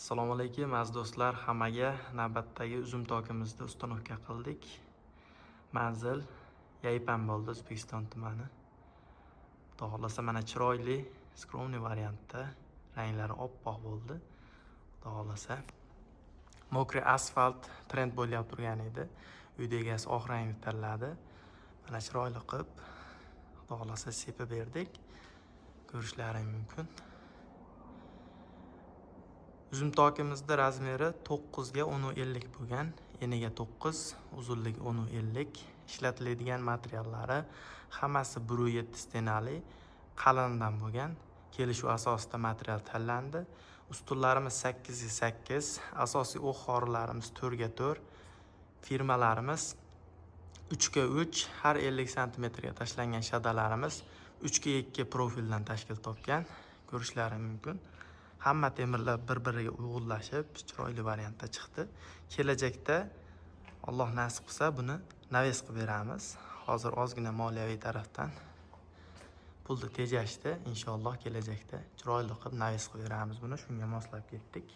Assalomu alaykum aziz do'stlar, hammaga navbatdagi uzum tokimizni ustanovka qildik. Manzil Yaypan bo'ldi, O'zbekiston tumani. Xudo xolasa mana chiroyli, skromniy variantda, ranglari oppoq bo'ldi. Xudo xolasa mokriy asfalt trend bo'lib turgan edi. Uyda egasi oq rangni tanladi. Mana chiroyli qilib, Xudo xolasa sepib berdik. Ko'rishlaring mumkin. Uzum tokimizda razmeri 9 ga 10.50 bo'lgan, eniga 9, uzunligi 10.50. Ishlatiladigan materiallari hammasi 1.7 stenali, qalindan bo'lgan. Kelishuv asosida material tanlandi. Ustunlarimiz 8 ga 8, asosiy o'q xorilarimiz 4 ga 4. Firmalarimiz 3 ga 3, har 50 sm ga tashlangan shadalarimiz 3 ga 2 profildan tashkil topgan. Ko'rishlaring mumkin. Hamma temirlar bir-biriga uyg'unlashib, chiroyli variantda chiqdi. Kelajakda Alloh nasib qilsa buni naves qilib beramiz. Hozir ozgina moliyaviy tarafdan pulni tejashdi. Inshaalloh kelajakda chiroyli qilib naves qilib beramiz buni. Shunga moslab ketdik.